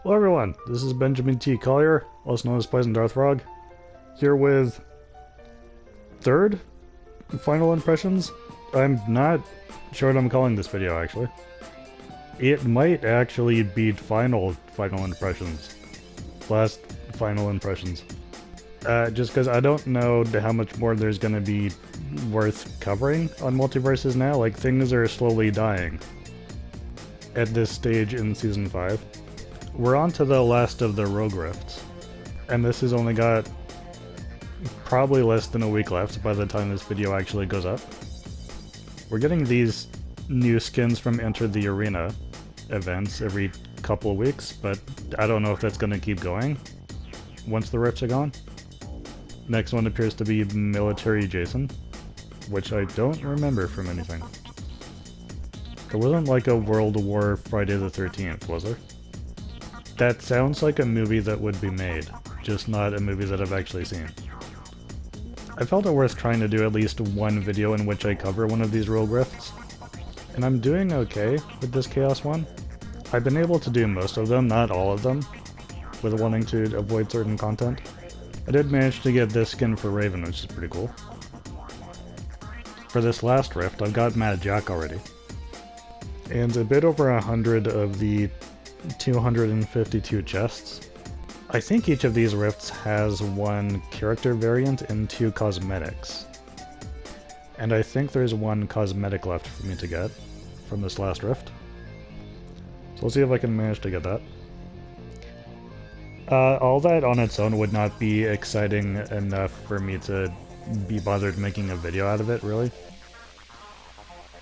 Hello everyone, this is Benjamin T. Collier, also known as Poison Darth Frog, here with third final impressions. I'm not sure what I'm calling this video actually. It might actually be final impressions. Last final impressions. Just because I don't know how much more there's gonna be worth covering on MultiVersus now. Like, things are slowly dying at this stage in Season 5. We're on to the last of the rogue rifts, and this has only got probably less than a week left by the time this video actually goes up. We're getting these new skins from Enter the Arena events every couple of weeks, but I don't know if that's going to keep going once the rifts are gone. Next one appears to be Military Jason, which I don't remember from anything. There wasn't like a World War Friday the 13th, was there? That sounds like a movie that would be made, just not a movie that I've actually seen. I felt it worth trying to do at least one video in which I cover one of these rogue rifts, and I'm doing okay with this Chaos one. I've been able to do most of them, not all of them, with wanting to avoid certain content. I did manage to get this skin for Raven, which is pretty cool. For this last rift, I've got Mad Jack already, and a bit over 100 of the 252 chests. I think each of these rifts has one character variant and 2 cosmetics. And I think there's one cosmetic left for me to get from this last rift. So we'll see if I can manage to get that. All that on its own would not be exciting enough for me to be bothered making a video out of it, really.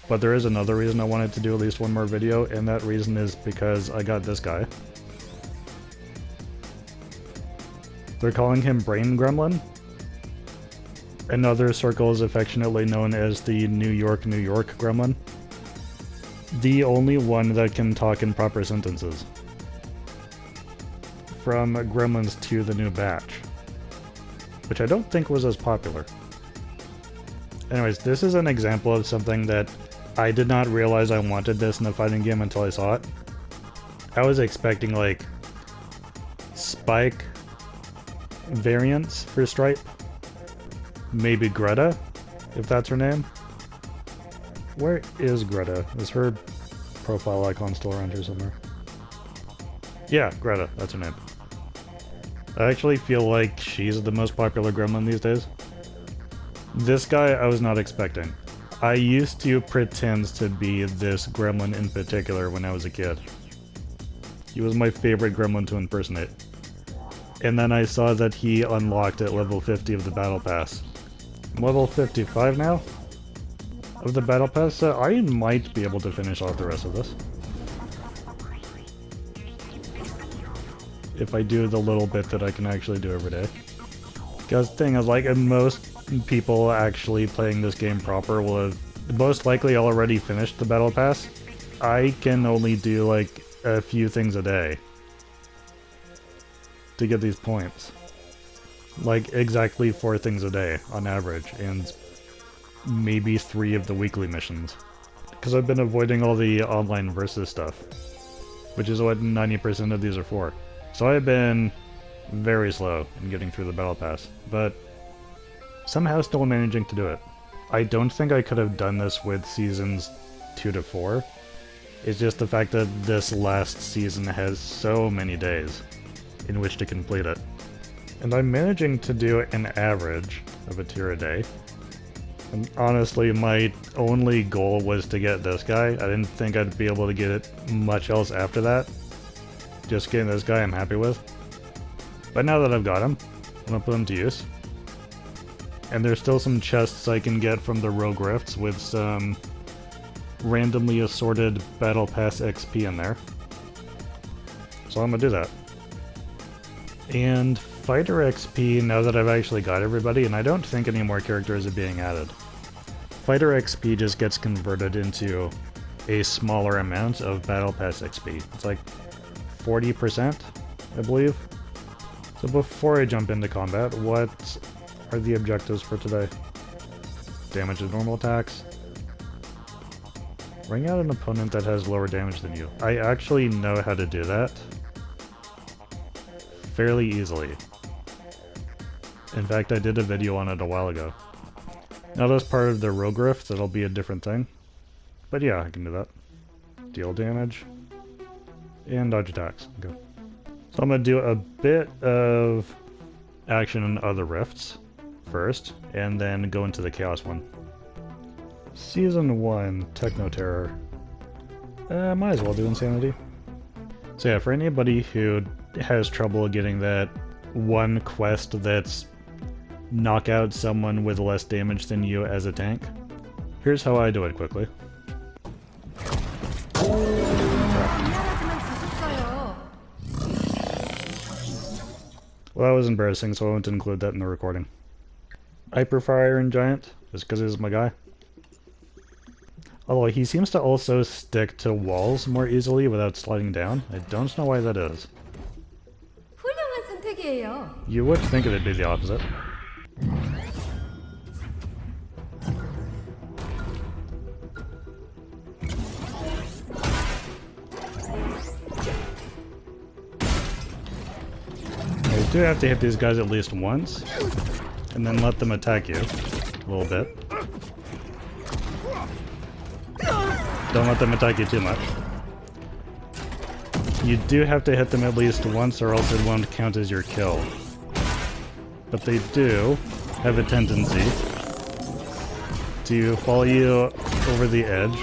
But there is another reason I wanted to do at least one more video, and that reason is because I got this guy. They're calling him Brain Gremlin. In other circles affectionately known as the New York Gremlin. The only one that can talk in proper sentences. From Gremlins 2: The New Batch, which I don't think was as popular. Anyways, this is an example of something that I did not realize I wanted this in a fighting game until I saw it. I was expecting, like, Spike variants for Stripe. Maybe Greta, if that's her name. Where is Greta? Is her profile icon still around here somewhere? Yeah, Greta, that's her name. I actually feel like she's the most popular gremlin these days. This guy I was not expecting. I used to pretend to be this gremlin in particular when I was a kid. He was my favorite gremlin to impersonate. And then I saw that he unlocked at level 50 of the battle pass. I'm level 55 now of the battle pass, so I might be able to finish off the rest of this. If I do the little bit that I can actually do every day. Because the thing is, like, most people actually playing this game proper will have most likely already finished the battle pass. I can only do like a few things a day to get these points. Like exactly 4 things a day on average, and maybe 3 of the weekly missions. Because I've been avoiding all the online versus stuff, which is what 90% of these are for. So I've been very slow in getting through the battle pass, but somehow still managing to do it. I don't think I could have done this with seasons 2 to 4. It's just the fact that this last season has so many days in which to complete it. And I'm managing to do an average of a tier a day. And honestly, my only goal was to get this guy. I didn't think I'd be able to get it much else after that. Just getting this guy I'm happy with. But now that I've got him, I'm gonna put him to use. And there's still some chests I can get from the rogue rifts with some randomly assorted battle pass XP in there. So I'm gonna do that. And fighter XP, now that I've actually got everybody, and I don't think any more characters are being added. Fighter XP just gets converted into a smaller amount of battle pass XP. It's like 40%, I believe. So before I jump into combat, what are the objectives for today? Damage to normal attacks. Bring out an opponent that has lower damage than you. I actually know how to do that. fairly easily. In fact, I did a video on it a while ago. Now that's part of the rogue rift, that'll be a different thing. But yeah, I can do that. Deal damage. And dodge attacks. Okay. So I'm gonna do a bit of action in other rifts first, and then go into the chaos one. Season 1, Techno Terror. Might as well do Insanity. So yeah, for anybody who has trouble getting that one quest that's knock out someone with less damage than you as a tank, here's how I do it quickly. Well, that was embarrassing, so I won't include that in the recording. Hyperfire Iron Giant, just because he's my guy. Although he seems to also stick to walls more easily without sliding down. I don't know why that is. You would think it'd be the opposite. I do have to hit these guys at least once, and then let them attack you a little bit. Don't let them attack you too much. You do have to hit them at least once or else it won't count as your kill. But they do have a tendency to follow you over the edge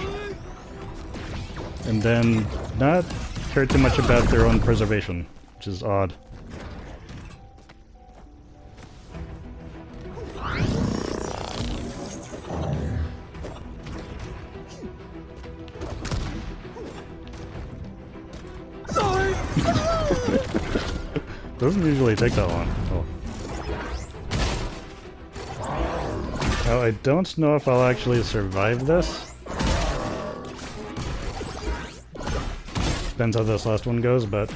and then not care too much about their own preservation, which is odd. Doesn't usually take that long. Oh. Now, I don't know if I'll actually survive this. Depends how this last one goes, but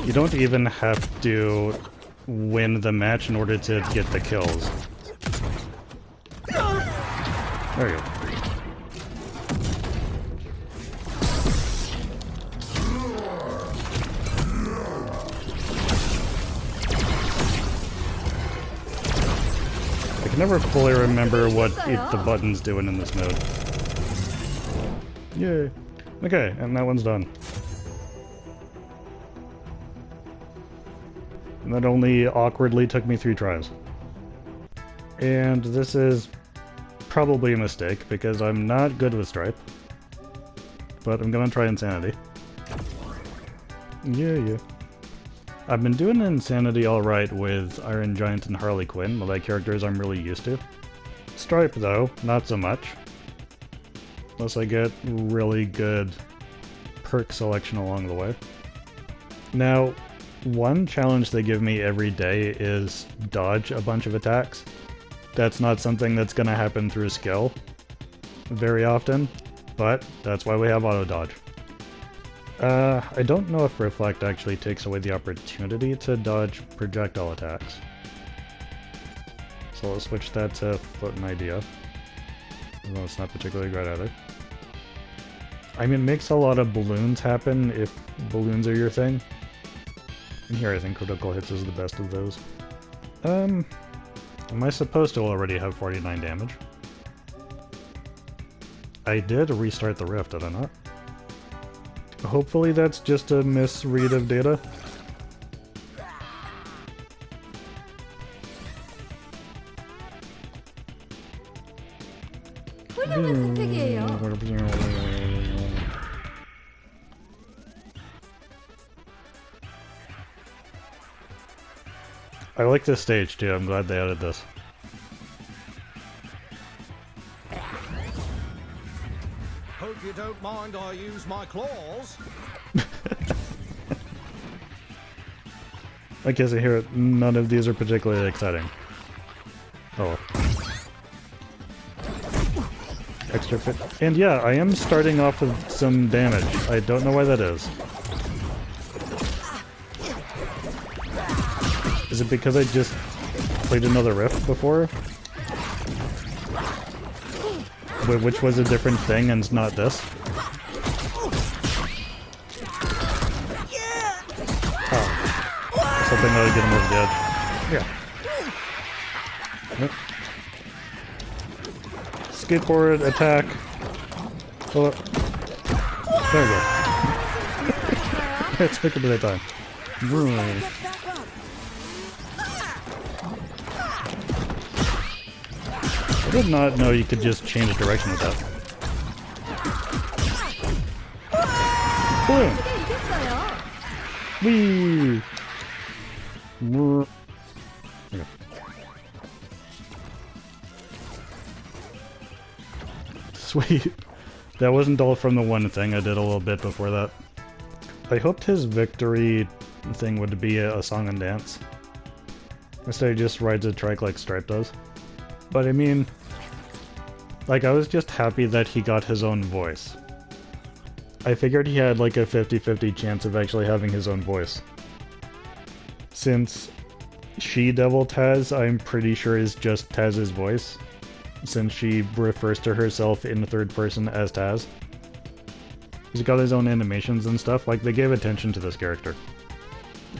you don't even have to win the match in order to get the kills. There you go. I never fully remember what the buttons doing in this mode. Yay. Okay, and that one's done. And that only awkwardly took me 3 tries. And this is probably a mistake, because I'm not good with Stripe. But I'm gonna try Insanity. Yeah. I've been doing Insanity alright with Iron Giant and Harley Quinn, like characters I'm really used to. Stripe, though, not so much. Unless I get really good perk selection along the way. Now, one challenge they give me every day is dodge a bunch of attacks. That's not something that's gonna happen through skill very often, but that's why we have auto dodge. I don't know if Reflect actually takes away the opportunity to dodge projectile attacks. So let's switch that to Float an Idea. Although it's not particularly great either. I mean, it makes a lot of balloons happen if balloons are your thing. And here I think critical hits is the best of those. Am I supposed to already have 49 damage? I did restart the rift, did I not? Hopefully that's just a misread of data. I like this stage too, I'm glad they added this. Hope you don't mind I use my claws. I guess I hear it. None of these are particularly exciting. Oh. Extra fit. And yeah, I am starting off with some damage. I don't know why that is. Is it because I just played another rift before? Which was a different thing and not this? Oh. Something that'll get him over the edge. Yeah. Yep. Skateboard, attack. Pull up. There we go. It took a bit of time. Right. I did not know you could just change direction with that. Boom! Whee! Okay. Sweet. That wasn't all from the one thing. I did a little bit before that. I hoped his victory thing would be a song and dance. Instead he just rides a trike like Stripe does. But I mean, like, I was just happy that he got his own voice. I figured he had like a 50-50 chance of actually having his own voice. Since She-Devil Taz, I'm pretty sure is just Taz's voice, since she refers to herself in the third person as Taz. He's got his own animations and stuff, like they gave attention to this character.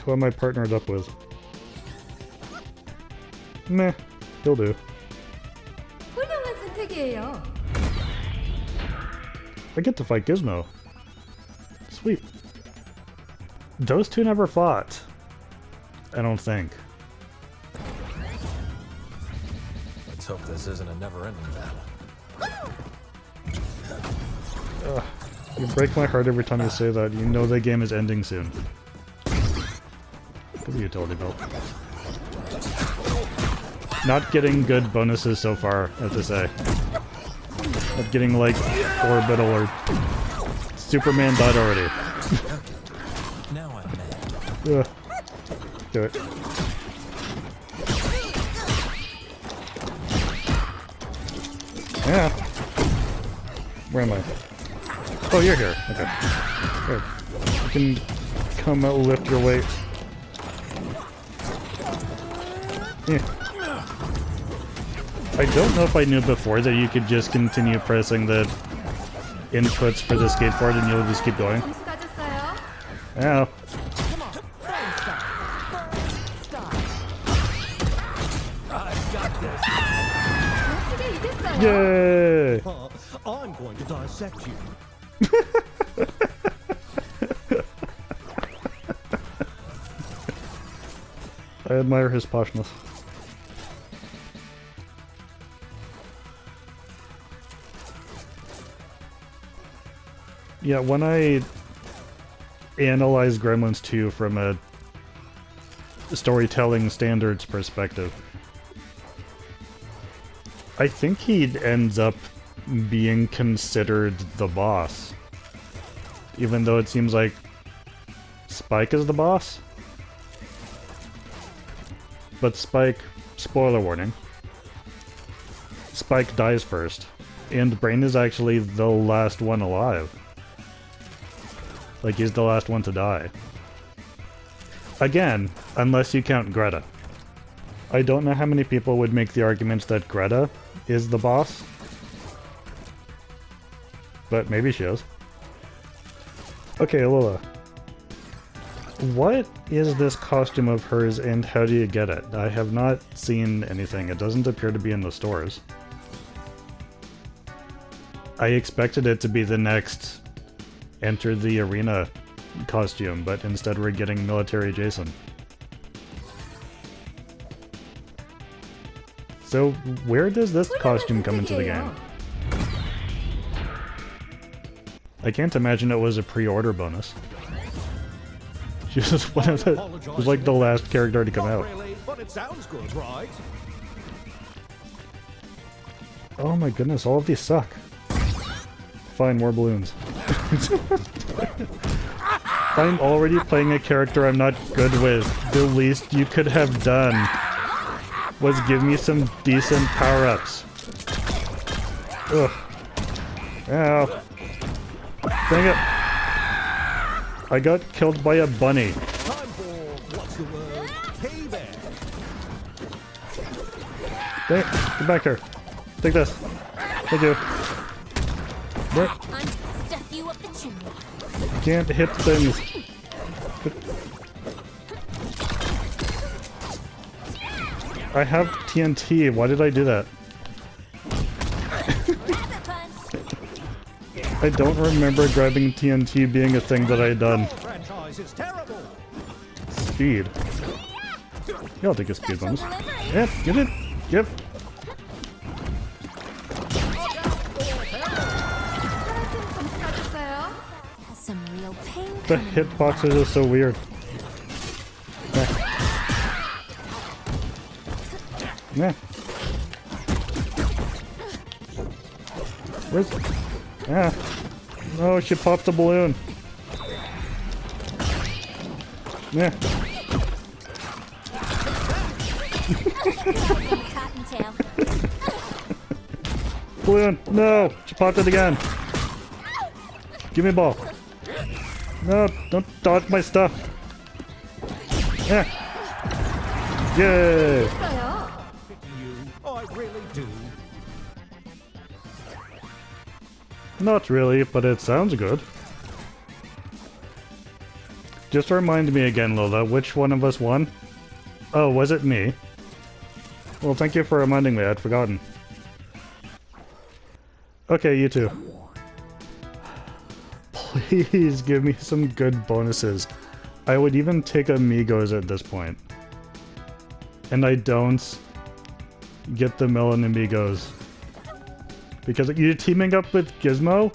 Who am I partnered up with? Meh, he'll do. I get to fight Gizmo. Sweet. Those two never fought. I don't think. Let's hope this isn't a never-ending battle. Ugh. You break my heart every time you say that. You know the game is ending soon. Good utility belt. Not getting good bonuses so far, I have to say. Not getting like orbital or Superman died already. Now I'm mad. Ugh. Do it. Yeah. Where am I? Oh, you're here. Okay. Good. You can come out, lift your weight. Yeah. I don't know if I knew before that you could just continue pressing the inputs for the skateboard and you'll just keep going. Ow. Yay! I'm going to dissect you. I admire his poshness. Yeah, when I analyze Gremlins 2 from a storytelling standards perspective, I think he ends up being considered the boss. Even though it seems like Spike is the boss. But Spike, spoiler warning, Spike dies first, and Brain is actually the last one alive. Like, he's the last one to die. Again, unless you count Greta. I don't know how many people would make the argument that Greta is the boss. But maybe she is. Okay, Lola. What is this costume of hers and how do you get it? I have not seen anything. It doesn't appear to be in the stores. I expected it to be the next Enter the Arena costume, but instead we're getting Military Jason. So, where does this costume come into the game? I can't imagine it was a pre-order bonus. She was one of the, was like the last character to come out. Really, but it sounds good, right? Oh my goodness, all of these suck. Fine, more balloons. I'm already playing a character I'm not good with. The least you could have done was give me some decent power-ups. Ugh. Ow. Dang it. I got killed by a bunny. Time for, what's the word? Payback. Dang it. Get back here. Take this. Thank you. What? Stuff you up the chimney. Can't hit things. I have TNT. Why did I do that? I don't remember grabbing TNT being a thing that I had done. Franchise is terrible. Speed. Yeah, I'll take a speed bonus. Yep, get it. Yep. Some real pain. The hitboxes are so weird. Yeah. Where's... Ah. Oh, she popped the balloon. Yeah. Cottontail. Balloon. No. She popped it again. Give me a ball. No, don't dodge my stuff. Yeah. Yay. You, I really do. Not really, but it sounds good. Just remind me again, Lola, which one of us won? Oh, was it me? Well, thank you for reminding me, I'd forgotten. Okay, you two. Please give me some good bonuses. I would even take amigos at this point. And I don't get the melon amigos. Because you're teaming up with Gizmo?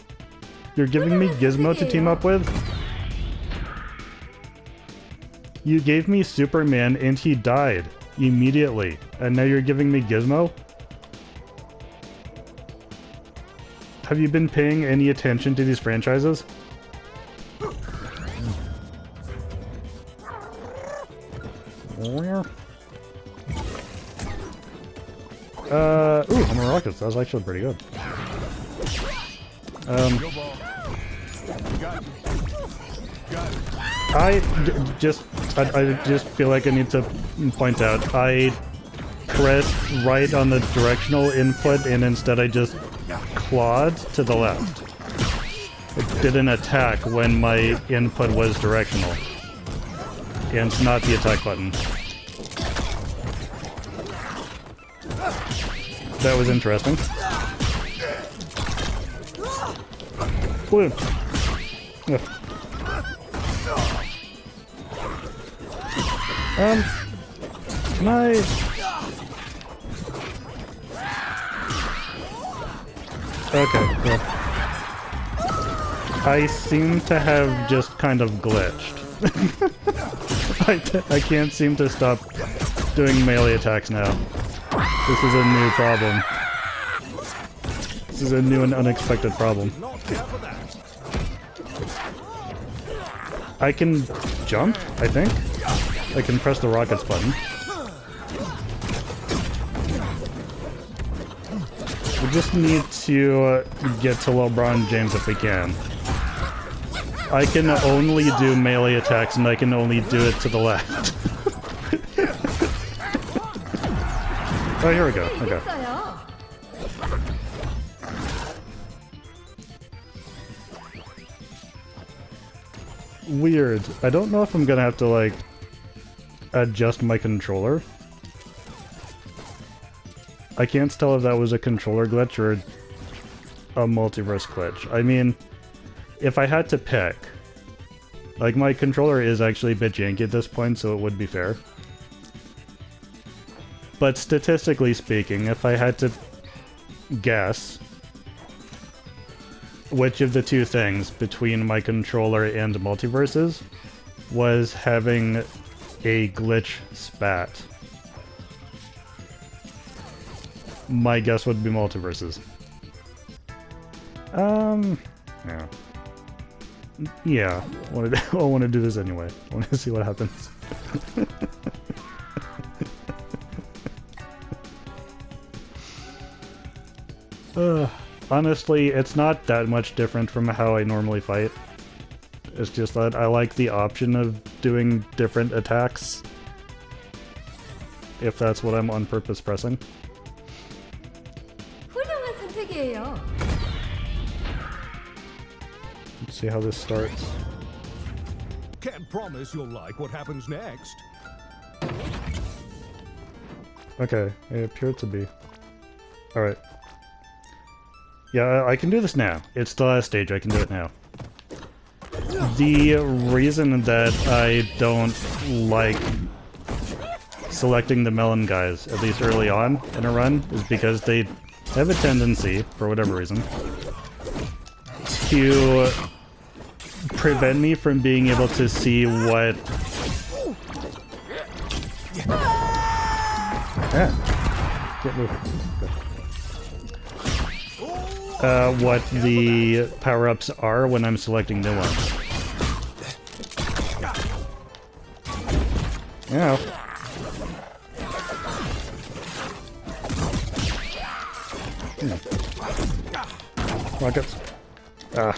You're giving me Gizmo to team up with? You gave me Superman and he died immediately. And now you're giving me Gizmo? Have you been paying any attention to these franchises? Ooh, I'm a rocket. That was actually pretty good. I just feel like I need to point out, I pressed right on the directional input and instead I just clawed to the left. It didn't attack when my input was directional. And it's not the attack button. That was interesting. Balloon. Ugh. Can I... Okay, well. I seem to have just kind of glitched. I can't seem to stop doing melee attacks now. This is a new problem. This is a new and unexpected problem. I can jump, I think. I can press the rockets button. We just need to get to LeBron James if we can. I can only do melee attacks and I can only do it to the left. Oh, here we go. Okay. Weird. I don't know if I'm gonna have to, like, adjust my controller. I can't tell if that was a controller glitch or a multiverse glitch. I mean, if I had to pick, like, my controller is actually a bit janky at this point, so it would be fair. But statistically speaking, if I had to guess which of the two things between my controller and MultiVersus was having a glitch spat, my guess would be MultiVersus. Yeah. Yeah, I want to do this anyway. I want to see what happens. Honestly, it's not that much different from how I normally fight. It's just that I like the option of doing different attacks. If that's what I'm on purpose pressing. 훌륭한 선택이에요. Let's see how this starts. Can't promise you'll like what happens next. Okay, it appeared to be. Alright. Yeah, I can do this now. It's the last stage, I can do it now. The reason that I don't like selecting the melon guys, at least early on in a run, is because they have a tendency, for whatever reason, to prevent me from being able to see what... Yeah. Get moving. What the power-ups are when I'm selecting new ones. Ow. Rockets. Ah.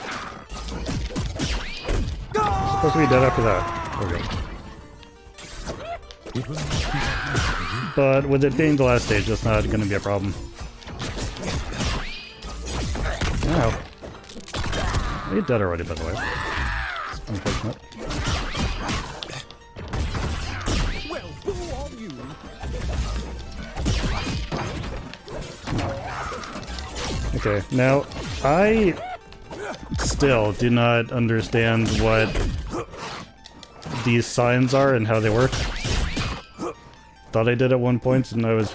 Supposed to be dead after that. Okay. But with it being the last stage, that's not going to be a problem. Ow. Are you dead already, by the way? It's unfortunate. Well, who are you? Okay, now, I still do not understand what these signs are and how they work. Thought I did at one point, and I was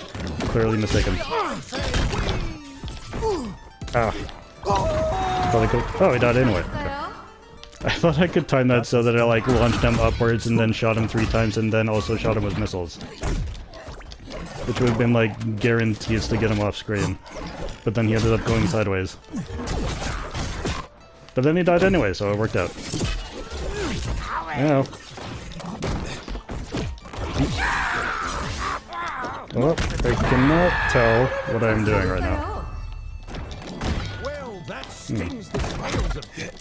clearly mistaken. Ah. Thought I could... Oh, he died anyway. Okay. I thought I could time that so that I, like, launched him upwards and then shot him 3 times and then also shot him with missiles. Which would have been, like, guarantees to get him off screen. But then he ended up going sideways. But then he died anyway, so it worked out. Ow. Oh, I cannot tell what I'm doing right now. Well, that stings the scales a bit.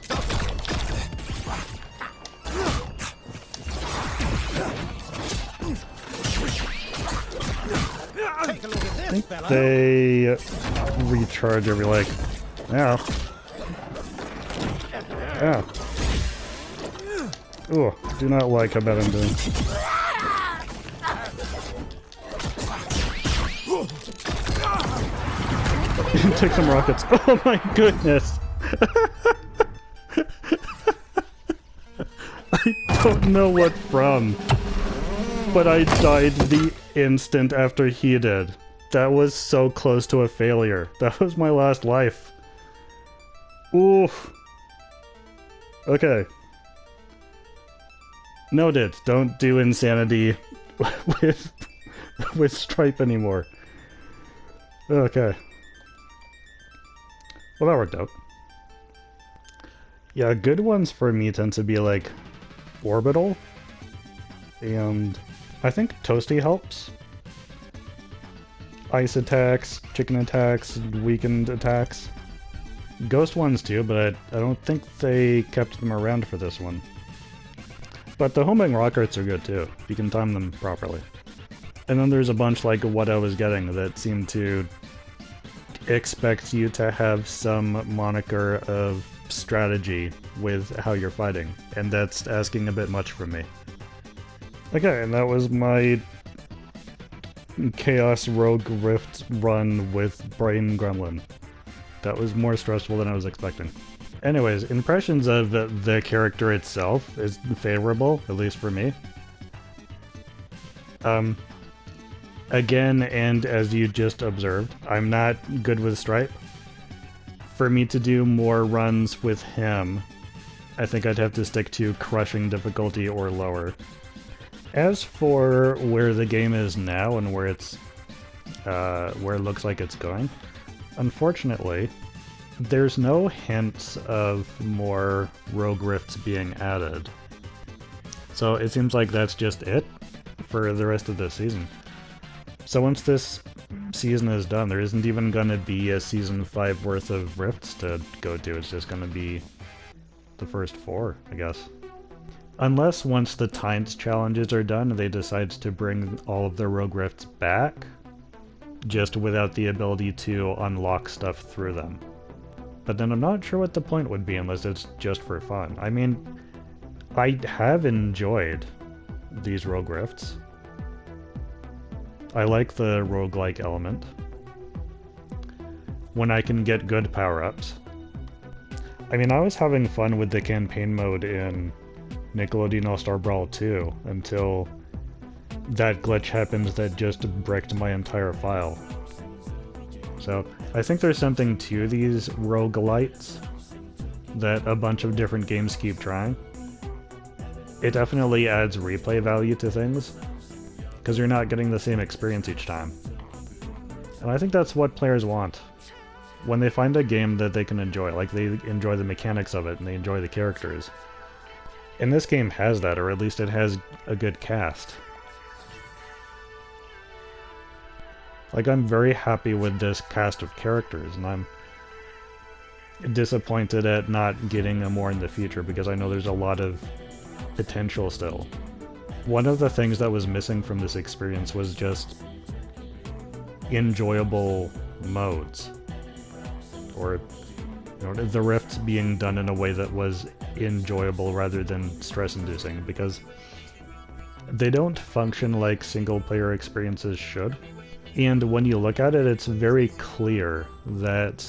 Take a look at this, fella. They recharge every, like... Ow. Ow. Ooh, do not like how bad I'm doing. Take some rockets. Oh my goodness! I don't know what from, but I died the instant after he did. That was so close to a failure. That was my last life. Oof. Okay. Noted. Don't do insanity with Stripe anymore. Okay. Well, that worked out. Yeah, good ones for me tend to be like orbital, and I think Toasty helps. Ice attacks, chicken attacks, weakened attacks. Ghost ones too, but I don't think they kept them around for this one. But the homing rockets are good too, if you can time them properly. And then there's a bunch like what I was getting that seem to expect you to have some moniker of strategy with how you're fighting, and that's asking a bit much from me. Okay, and that was my Chaos Rogue Rift run with Brain Gremlin. That was more stressful than I was expecting. Anyways, impressions of the character itself is favorable, at least for me. Again, and as you just observed, I'm not good with Stripe. For me to do more runs with him, I think I'd have to stick to crushing difficulty or lower. As for where the game is now and where it's, where it looks like it's going, unfortunately, there's no hints of more rogue rifts being added. So it seems like that's just it for the rest of the season. So once this season is done, there isn't even going to be a Season 5 worth of rifts to go to, it's just going to be the first 4, I guess. Unless once the Times challenges are done, they decide to bring all of the rogue rifts back, just without the ability to unlock stuff through them. But then I'm not sure what the point would be unless it's just for fun. I mean, I have enjoyed these rogue rifts. I like the roguelike element. When I can get good power-ups. I mean, I was having fun with the campaign mode in Nickelodeon All-Star Brawl 2 until that glitch happened that just bricked my entire file. So, I think there's something to these roguelites that a bunch of different games keep trying. It definitely adds replay value to things, because you're not getting the same experience each time. And I think that's what players want. When they find a game that they can enjoy, like they enjoy the mechanics of it and they enjoy the characters. And this game has that, or at least it has a good cast. Like, I'm very happy with this cast of characters, and I'm disappointed at not getting more in the future because I know there's a lot of potential still. One of the things that was missing from this experience was just enjoyable modes. Or, you know, the rifts being done in a way that was enjoyable rather than stress-inducing, because they don't function like single-player experiences should. And when you look at it, it's very clear that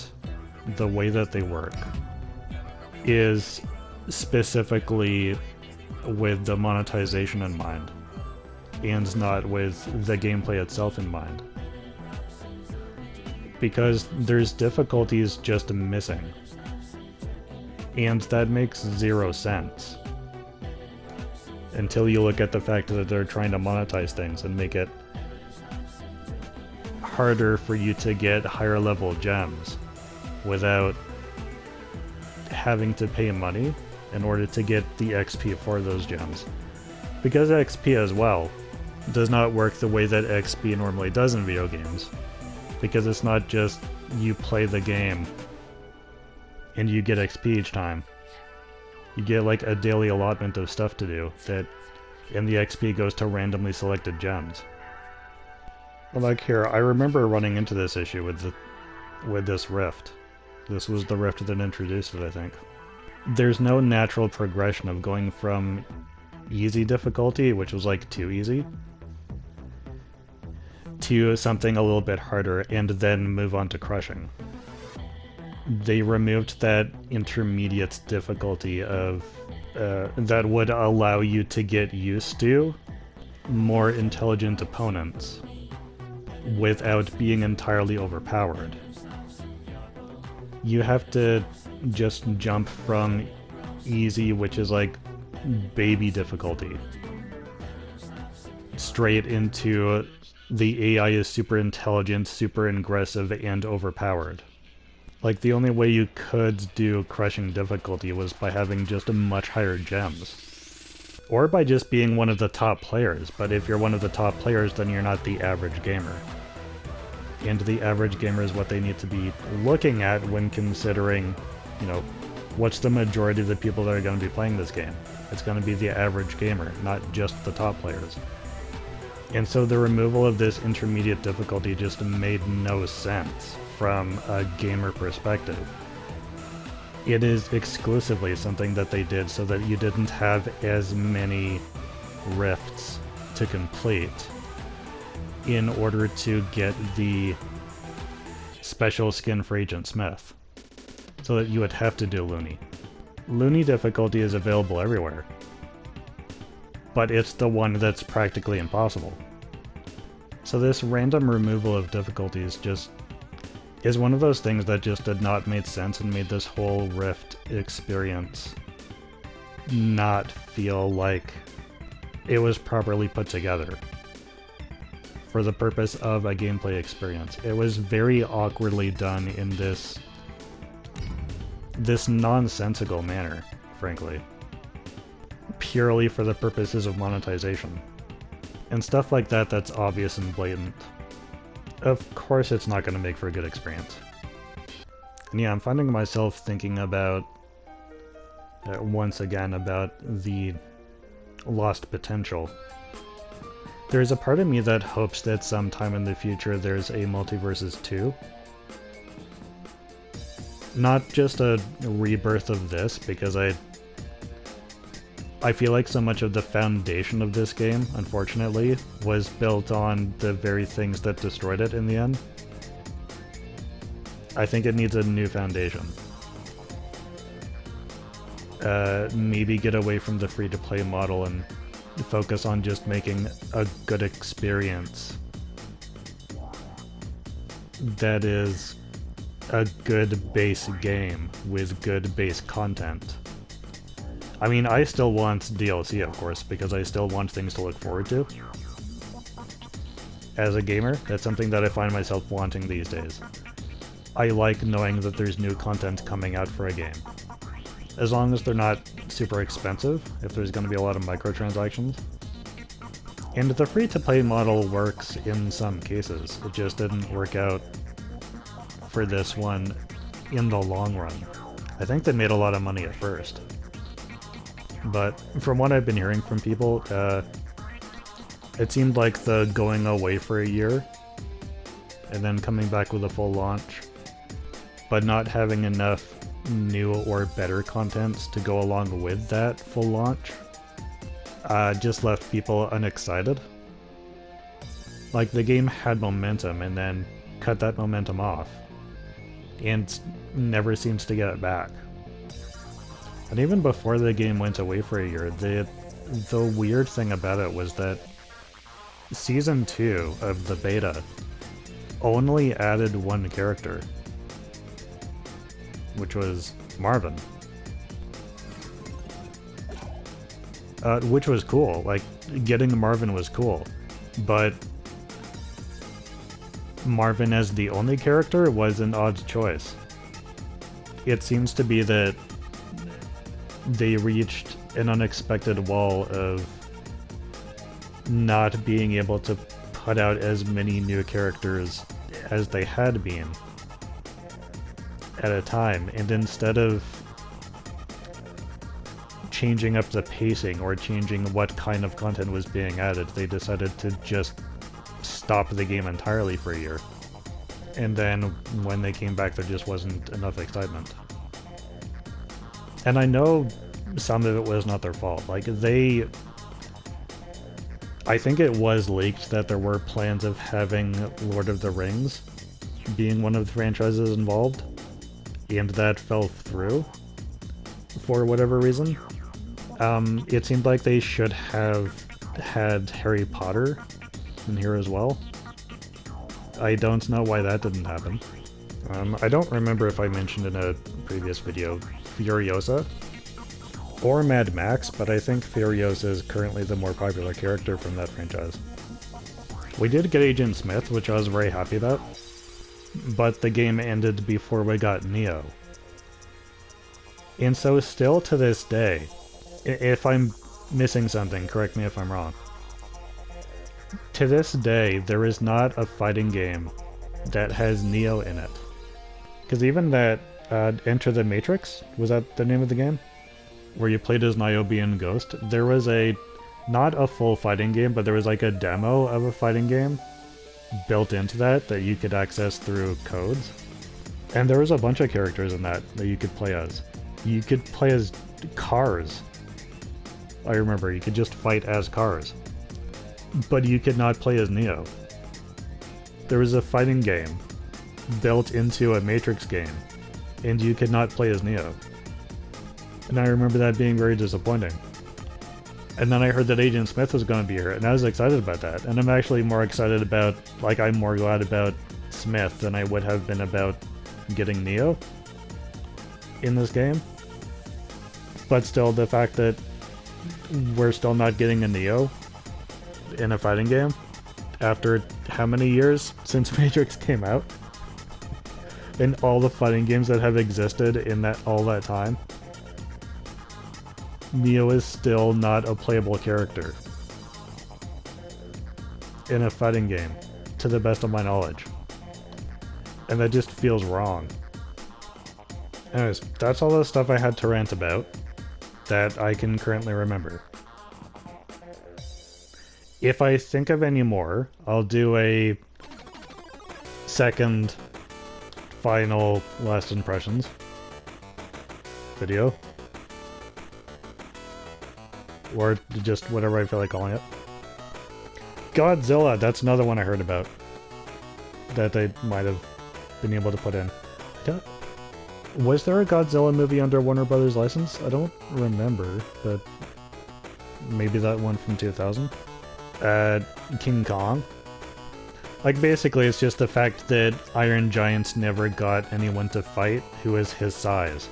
the way that they work is specifically with the monetization in mind, and not with the gameplay itself in mind. Because there's difficulties just missing. And that makes zero sense. Until you look at the fact that they're trying to monetize things and make it harder for you to get higher level gems without having to pay money in order to get the XP for those gems. Because XP as well does not work the way that XP normally does in video games. Because it's not just you play the game and you get XP each time. You get like a daily allotment of stuff to do, and the XP goes to randomly selected gems. Like here, I remember running into this issue with this rift. This was the rift that introduced it, I think. There's no natural progression of going from easy difficulty, which was like too easy, to something a little bit harder, and then move on to crushing. They removed that intermediate difficulty of that would allow you to get used to more intelligent opponents without being entirely overpowered. You have to just jump from easy, which is like baby difficulty, straight into the AI is super intelligent, super aggressive, and overpowered. Like, the only way you could do crushing difficulty was by having just a much higher gems. Or by just being one of the top players, but if you're one of the top players, then you're not the average gamer. And the average gamer is what they need to be looking at when considering, you know, what's the majority of the people that are going to be playing this game. It's going to be the average gamer, not just the top players. And so the removal of this intermediate difficulty just made no sense from a gamer perspective. It is exclusively something that they did so that you didn't have as many rifts to complete in order to get the special skin for Agent Smith, so that you would have to do Loony. Loony difficulty is available everywhere, but it's the one that's practically impossible. So this random removal of difficulties just is one of those things that just did not make sense and made this whole Rift experience not feel like it was properly put together for the purpose of a gameplay experience. It was very awkwardly done in this nonsensical manner, frankly, purely for the purposes of monetization. And stuff like that that's obvious and blatant. Of course it's not going to make for a good experience. And yeah, I'm finding myself thinking about, once again, about the lost potential. There's a part of me that hopes that sometime in the future there's a MultiVersus 2. Not just a rebirth of this, because I feel like so much of the foundation of this game, unfortunately, was built on the very things that destroyed it in the end. I think it needs a new foundation. Maybe get away from the free-to-play model and focus on just making a good experience that is a good base game with good base content. I mean, I still want DLC, of course, because I still want things to look forward to. As a gamer, that's something that I find myself wanting these days. I like knowing that there's new content coming out for a game. As long as they're not super expensive, if there's going to be a lot of microtransactions. And the free-to-play model works in some cases. It just didn't work out for this one in the long run. I think they made a lot of money at first. But from what I've been hearing from people, it seemed like the going away for a year and then coming back with a full launch, but not having enough new or better contents to go along with that full launch, just left people unexcited. Like, the game had momentum and then cut that momentum off, and never seems to get it back. And even before the game went away for a year, the weird thing about it was that Season 2 of the beta only added one character, which was Marvin. Which was cool. Like, getting Marvin was cool. But Marvin as the only character was an odd choice. It seems to be that they reached an unexpected wall of not being able to put out as many new characters as they had been at a time, and instead of changing up the pacing or changing what kind of content was being added, they decided to just stop the game entirely for a year. And then when they came back, there just wasn't enough excitement. And I know some of it was not their fault. Like, I think it was leaked that there were plans of having Lord of the Rings being one of the franchises involved, and that fell through for whatever reason. It seemed like they should have had Harry Potter in here as well. I don't know why that didn't happen. I don't remember if I mentioned in a previous video Furiosa or Mad Max, but I think Furiosa is currently the more popular character from that franchise. We did get Agent Smith, which I was very happy about, but the game ended before we got Neo. And so still to this day, if I'm missing something, correct me if I'm wrong, to this day there is not a fighting game that has Neo in it. Because even that Enter the Matrix, was that the name of the game? Where you played as Niobe Ghost, there was not a full fighting game, but there was like a demo of a fighting game built into that you could access through codes. And there was a bunch of characters in that you could play as. You could play as cars. I remember, you could just fight as cars. But you could not play as Neo. There was a fighting game built into a Matrix game, and you could not play as Neo. And I remember that being very disappointing. And then I heard that Agent Smith was going to be here, and I was excited about that. And I'm actually more excited about, like, I'm more glad about Smith than I would have been about getting Neo in this game. But still, the fact that we're still not getting a Neo in a fighting game after how many years since Matrix came out, and all the fighting games that have existed in all that time, Neo is still not a playable character in a fighting game, to the best of my knowledge. And that just feels wrong. Anyways, that's all the stuff I had to rant about that I can currently remember. If I think of any more, I'll do a second, final, last impressions video. Or just whatever I feel like calling it. Godzilla, that's another one I heard about. That they might have been able to put in. Was there a Godzilla movie under Warner Brothers license? I don't remember, but maybe that one from 2000? King Kong? Like, basically, it's just the fact that Iron Giant never got anyone to fight who is his size.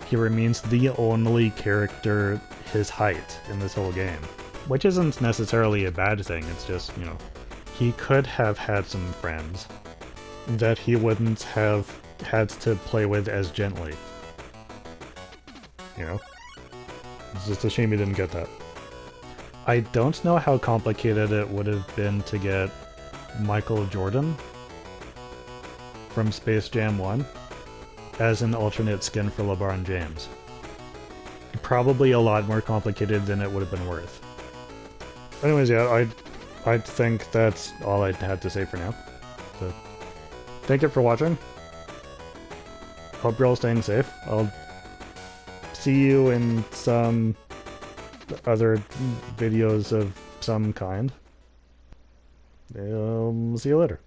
He remains the only character his height in this whole game. Which isn't necessarily a bad thing, it's just, you know, he could have had some friends that he wouldn't have had to play with as gently. You know? It's just a shame he didn't get that. I don't know how complicated it would have been to get Michael Jordan from Space Jam 1 as an alternate skin for LeBron James. Probably a lot more complicated than it would have been worth. Anyways, yeah, I think that's all I had to say for now. So, thank you for watching. Hope you're all staying safe. I'll see you in some other videos of some kind. See you later.